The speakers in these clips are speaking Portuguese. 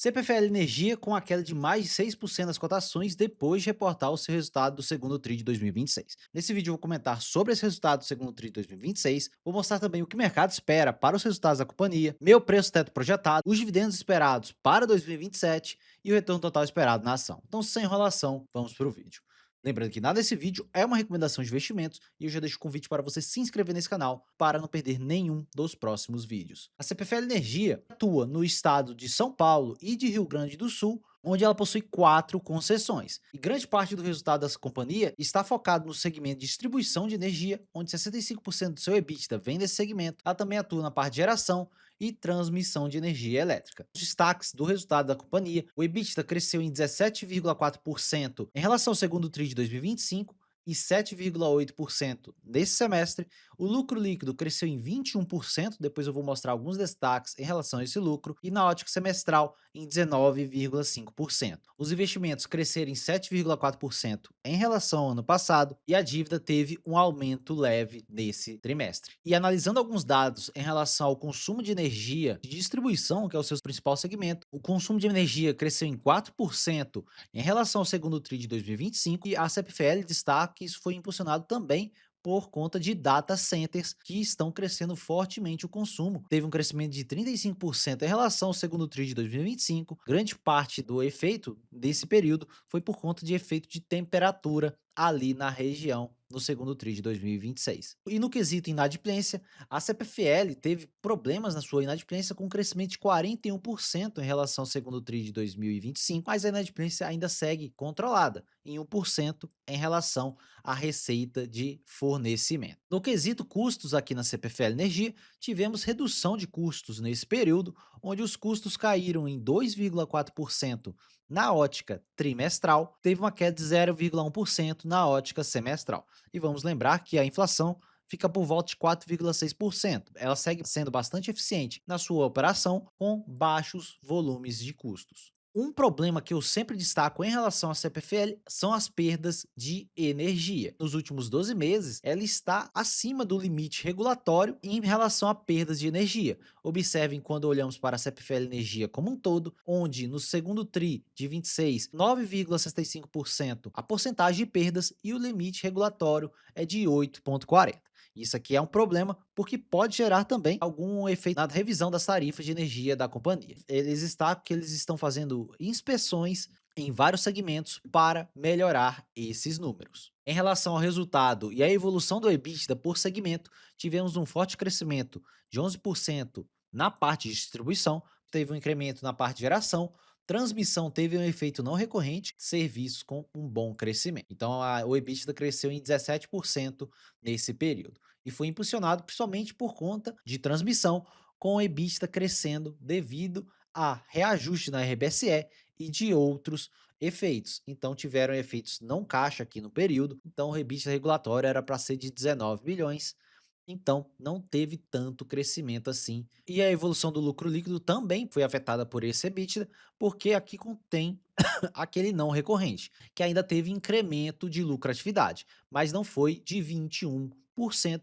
CPFL Energia com a queda de mais de 6% nas cotações depois de reportar o seu resultado do segundo TRI de 2026. Nesse vídeo eu vou comentar sobre esse resultado do segundo TRI de 2026, vou mostrar também o que o mercado espera para os resultados da companhia, meu preço teto projetado, os dividendos esperados para 2027 e o retorno total esperado na ação. Então, sem enrolação, vamos para o vídeo. Lembrando que nada desse vídeo é uma recomendação de investimentos e eu já deixo o convite para você se inscrever nesse canal para não perder nenhum dos próximos vídeos. A CPFL Energia atua no estado de São Paulo e de Rio Grande do Sul, onde ela possui 4 concessões. E grande parte do resultado dessa companhia está focado no segmento de distribuição de energia, onde 65% do seu EBITDA vem desse segmento. Ela também atua na parte de geração e transmissão de energia elétrica. Os destaques do resultado da companhia: o EBITDA cresceu em 17,4% em relação ao segundo TRI de 2025 e 7,8% nesse semestre. O lucro líquido cresceu em 21%, depois eu vou mostrar alguns destaques em relação a esse lucro, e na ótica semestral em 19,5%. Os investimentos cresceram em 7,4% em relação ao ano passado e a dívida teve um aumento leve nesse trimestre. E analisando alguns dados em relação ao consumo de energia de distribuição, que é o seu principal segmento, o consumo de energia cresceu em 4% em relação ao segundo TRI de 2025 e a CPFL destaca que isso foi impulsionado também por conta de data centers que estão crescendo fortemente o consumo. Teve um crescimento de 35% em relação ao segundo TRI de 2025. Grande parte do efeito desse período foi por conta de efeito de temperatura ali na região no segundo TRI de 2026. E no quesito inadimplência, a CPFL teve problemas na sua inadimplência com um crescimento de 41% em relação ao segundo TRI de 2025, mas a inadimplência ainda segue controlada em 1% em relação à receita de fornecimento. No quesito custos aqui na CPFL Energia, tivemos redução de custos nesse período, onde os custos caíram em 2,4% na ótica trimestral, teve uma queda de 0,1% na ótica semestral. E vamos lembrar que a inflação fica por volta de 4,6%. Ela segue sendo bastante eficiente na sua operação com baixos volumes de custos. Um problema que eu sempre destaco em relação à CPFL são as perdas de energia. Nos últimos 12 meses, ela está acima do limite regulatório em relação a perdas de energia. Observem quando olhamos para a CPFL Energia como um todo, onde no segundo TRI de 26, 9,65% a porcentagem de perdas e o limite regulatório é de 8,40%. Isso aqui é um problema porque pode gerar também algum efeito na revisão das tarifas de energia da companhia. Eles destacam que eles estão fazendo inspeções em vários segmentos para melhorar esses números. Em relação ao resultado e à evolução do EBITDA por segmento, tivemos um forte crescimento de 11% na parte de distribuição, teve um incremento na parte de geração, transmissão teve um efeito não recorrente, serviços com um bom crescimento. Então o EBITDA cresceu em 17% nesse período e foi impulsionado principalmente por conta de transmissão, com o EBITDA crescendo devido a reajuste na RBSE e de outros efeitos. Então tiveram efeitos não caixa aqui no período, então o EBITDA regulatório era para ser de 19 bilhões, então não teve tanto crescimento assim. E a evolução do lucro líquido também foi afetada por esse EBITDA, porque aqui contém aquele não recorrente, que ainda teve incremento de lucratividade, mas não foi de 21%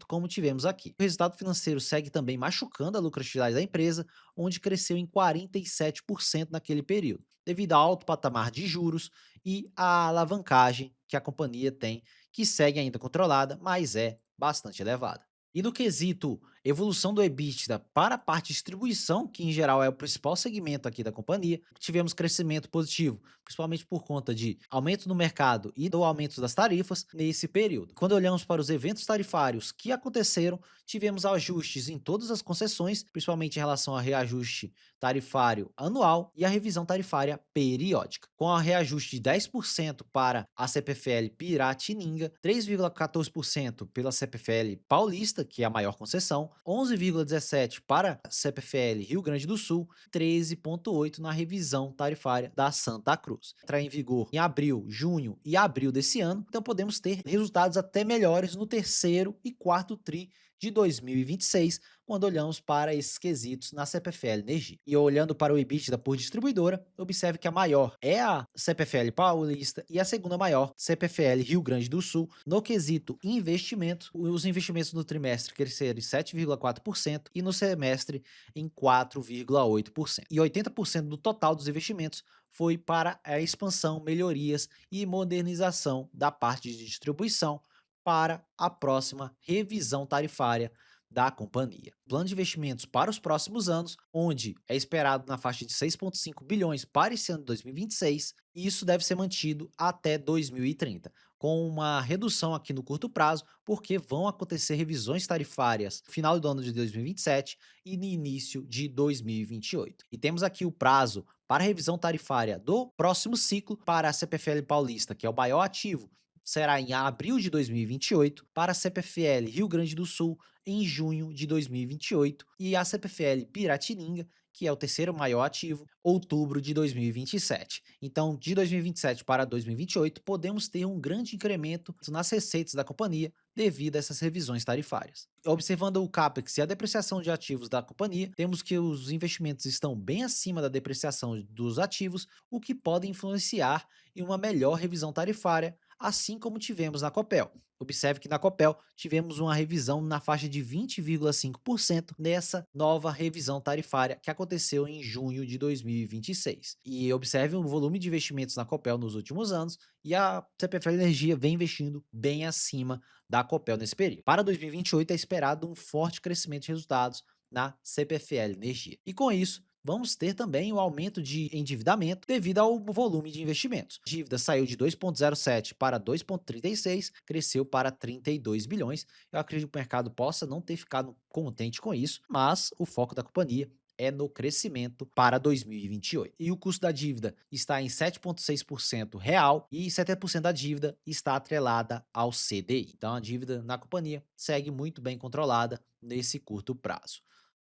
como tivemos aqui. O resultado financeiro segue também machucando a lucratividade da empresa, onde cresceu em 47% naquele período, devido ao alto patamar de juros e à alavancagem que a companhia tem, que segue ainda controlada, mas é bastante elevada. E no quesito evolução do EBITDA para a parte de distribuição, que em geral é o principal segmento aqui da companhia, tivemos crescimento positivo, principalmente por conta de aumento no mercado e do aumento das tarifas nesse período. Quando olhamos para os eventos tarifários que aconteceram, tivemos ajustes em todas as concessões, principalmente em relação ao reajuste tarifário anual e a revisão tarifária periódica, com a reajuste de 10% para a CPFL Piratininga, 3,14% pela CPFL Paulista, que é a maior concessão, 11,17% para a CPFL Rio Grande do Sul, 13,8% na revisão tarifária da Santa Cruz. Entrar em vigor em abril, junho e abril desse ano, então podemos ter resultados até melhores no terceiro e quarto TRI de 2026, quando olhamos para esses quesitos na CPFL Energia. E olhando para o EBITDA por distribuidora, observe que a maior é a CPFL Paulista e a segunda maior, CPFL Rio Grande do Sul. No quesito investimento, os investimentos no trimestre cresceram em 7,4% e no semestre em 4,8%. E 80% do total dos investimentos foi para a expansão, melhorias e modernização da parte de distribuição para a próxima revisão tarifária da companhia. Plano de investimentos para os próximos anos, onde é esperado na faixa de 6,5 bilhões para esse ano de 2026, e isso deve ser mantido até 2030, com uma redução aqui no curto prazo, porque vão acontecer revisões tarifárias no final do ano de 2027 e no início de 2028. E temos aqui o prazo para a revisão tarifária do próximo ciclo para a CPFL Paulista, que é o maior ativo, será em abril de 2028, para a CPFL Rio Grande do Sul em junho de 2028 e a CPFL Piratininga, que é o terceiro maior ativo, outubro de 2027. Então, de 2027 para 2028, podemos ter um grande incremento nas receitas da companhia devido a essas revisões tarifárias. Observando o CAPEX e a depreciação de ativos da companhia, temos que os investimentos estão bem acima da depreciação dos ativos, o que pode influenciar em uma melhor revisão tarifária, assim como tivemos na Copel. Observe que na Copel tivemos uma revisão na faixa de 20,5% nessa nova revisão tarifária que aconteceu em junho de 2026. E observe o volume de investimentos na Copel nos últimos anos e a CPFL Energia vem investindo bem acima da Copel nesse período. Para 2028 é esperado um forte crescimento de resultados na CPFL Energia. E com isso, vamos ter também o aumento de endividamento devido ao volume de investimentos. A dívida saiu de 2,07 para 2,36, cresceu para 32 bilhões. Eu acredito que o mercado possa não ter ficado contente com isso, mas o foco da companhia é no crescimento para 2028. E o custo da dívida está em 7,6% real e 70% da dívida está atrelada ao CDI. Então a dívida na companhia segue muito bem controlada nesse curto prazo.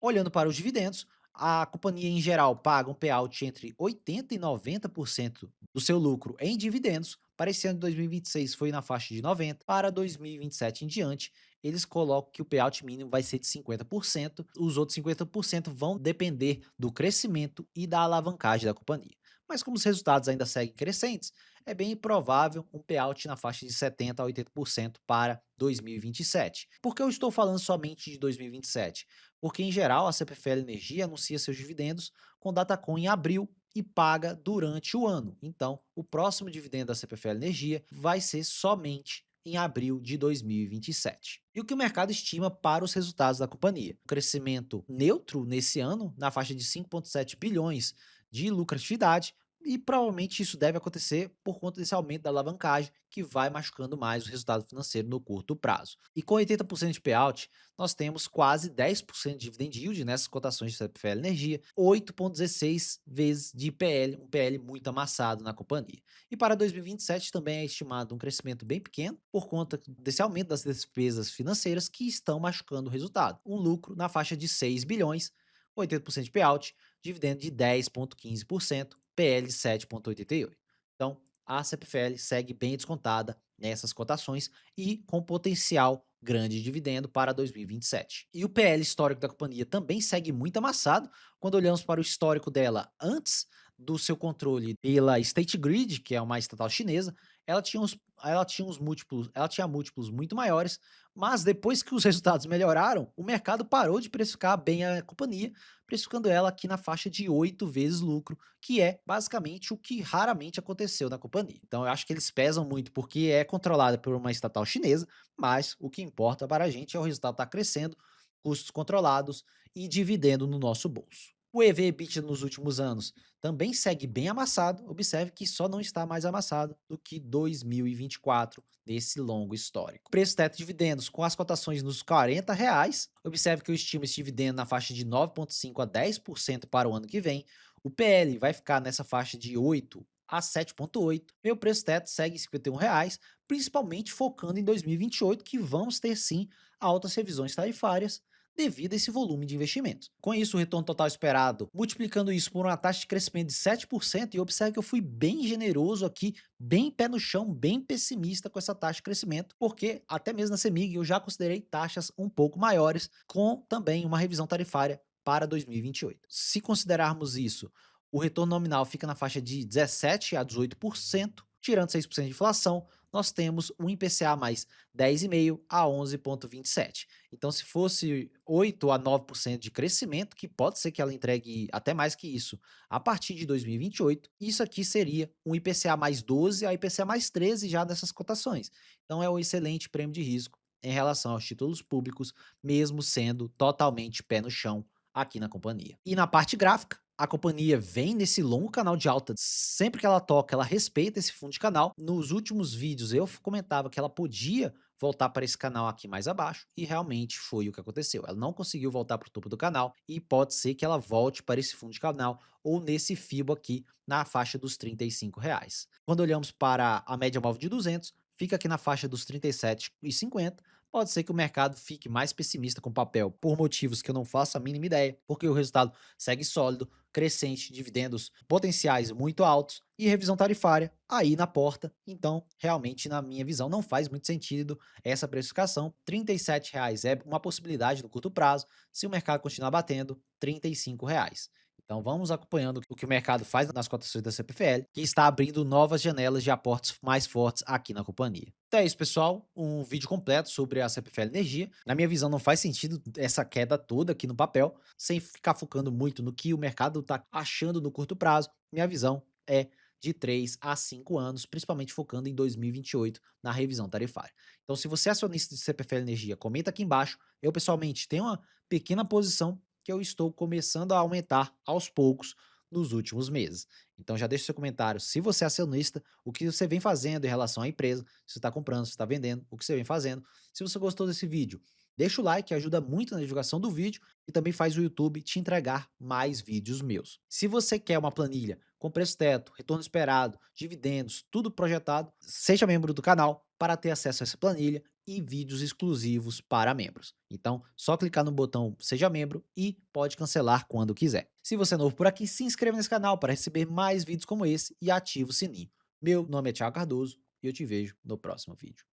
Olhando para os dividendos, a companhia em geral paga um payout entre 80% e 90% do seu lucro em dividendos. Para esse ano de 2026 foi na faixa de 90%, para 2027 em diante eles colocam que o payout mínimo vai ser de 50%, os outros 50% vão depender do crescimento e da alavancagem da companhia. Mas como os resultados ainda seguem crescentes, é bem provável um payout na faixa de 70% a 80% para 2027. Por que eu estou falando somente de 2027? Porque, em geral, a CPFL Energia anuncia seus dividendos com Datacom em abril e paga durante o ano. Então, o próximo dividendo da CPFL Energia vai ser somente em abril de 2027. E o que o mercado estima para os resultados da companhia? Crescimento neutro nesse ano, na faixa de 5,7 bilhões de lucratividade, e provavelmente isso deve acontecer por conta desse aumento da alavancagem, que vai machucando mais o resultado financeiro no curto prazo. E com 80% de payout, nós temos quase 10% de dividend yield nessas cotações de CPFL Energia, 8,16 vezes de PL, um PL muito amassado na companhia. E para 2027 também é estimado um crescimento bem pequeno, por conta desse aumento das despesas financeiras que estão machucando o resultado. Um lucro na faixa de 6 bilhões, 80% de payout, dividendo de 10,15%, PL 7,88. Então, a CPFL segue bem descontada nessas cotações e com potencial grande de dividendo para 2027. E o PL histórico da companhia também segue muito amassado quando olhamos para o histórico dela antes do seu controle pela State Grid, que é uma estatal chinesa. Ela tinha múltiplos muito maiores, mas depois que os resultados melhoraram, o mercado parou de precificar bem a companhia, precificando ela aqui na faixa de 8 vezes lucro, que é basicamente o que raramente aconteceu na companhia. Então eu acho que eles pesam muito porque é controlada por uma estatal chinesa, mas o que importa para a gente é o resultado estar crescendo, custos controlados e dividendo no nosso bolso. O EV/EBITDA nos últimos anos também segue bem amassado. Observe que só não está mais amassado do que 2024 nesse longo histórico. Preço teto de dividendos com as cotações nos R$ 40. Observe que eu estimo esse dividendo na faixa de 9,5% a 10% para o ano que vem. O PL vai ficar nessa faixa de 8 a 7,8. Meu preço teto segue em R$ 51, principalmente focando em 2028, que vamos ter sim altas revisões tarifárias devido a esse volume de investimentos. Com isso, o retorno total esperado, multiplicando isso por uma taxa de crescimento de 7%, e observe que eu fui bem generoso aqui, bem pé no chão, bem pessimista com essa taxa de crescimento, porque até mesmo na CEMIG eu já considerei taxas um pouco maiores, com também uma revisão tarifária para 2028. Se considerarmos isso, o retorno nominal fica na faixa de 17 a 18%, tirando 6% de inflação, nós temos um IPCA mais 10,5 a 11,27. Então, se fosse 8 a 9% de crescimento, que pode ser que ela entregue até mais que isso a partir de 2028, isso aqui seria um IPCA mais 12 a IPCA mais 13 já nessas cotações. Então, é um excelente prêmio de risco em relação aos títulos públicos, mesmo sendo totalmente pé no chão aqui na companhia. E na parte gráfica, a companhia vem nesse longo canal de alta, sempre que ela toca, ela respeita esse fundo de canal. Nos últimos vídeos eu comentava que ela podia voltar para esse canal aqui mais abaixo, e realmente foi o que aconteceu. Ela não conseguiu voltar para o topo do canal, e pode ser que ela volte para esse fundo de canal ou nesse FIBO aqui na faixa dos R$ 35. Quando olhamos para a média móvel de 200, fica aqui na faixa dos 37,50. Pode ser que o mercado fique mais pessimista com o papel por motivos que eu não faço a mínima ideia, porque o resultado segue sólido, crescente, dividendos potenciais muito altos e revisão tarifária aí na porta. Então, realmente, na minha visão, não faz muito sentido essa precificação. R$ 37 é uma possibilidade no curto prazo, se o mercado continuar batendo R$ 35. Então vamos acompanhando o que o mercado faz nas cotações da CPFL, que está abrindo novas janelas de aportes mais fortes aqui na companhia. Então é isso, pessoal. Um vídeo completo sobre a CPFL Energia. Na minha visão, não faz sentido essa queda toda aqui no papel, sem ficar focando muito no que o mercado está achando no curto prazo. Minha visão é de 3 a 5 anos, principalmente focando em 2028 na revisão tarifária. Então, se você é acionista de CPFL Energia, comenta aqui embaixo. Eu, pessoalmente, tenho uma pequena posição que eu estou começando a aumentar aos poucos nos últimos meses. Então já deixa seu comentário, se você é acionista, o que você vem fazendo em relação à empresa, se você está comprando, se está vendendo, o que você vem fazendo. Se você gostou desse vídeo, deixa o like, ajuda muito na divulgação do vídeo e também faz o YouTube te entregar mais vídeos meus. Se você quer uma planilha com preço teto, retorno esperado, dividendos, tudo projetado, seja membro do canal para ter acesso a essa planilha e vídeos exclusivos para membros. Então, só clicar no botão Seja Membro e pode cancelar quando quiser. Se você é novo por aqui, se inscreva nesse canal para receber mais vídeos como esse e ative o sininho. Meu nome é Thiago Cardoso e eu te vejo no próximo vídeo.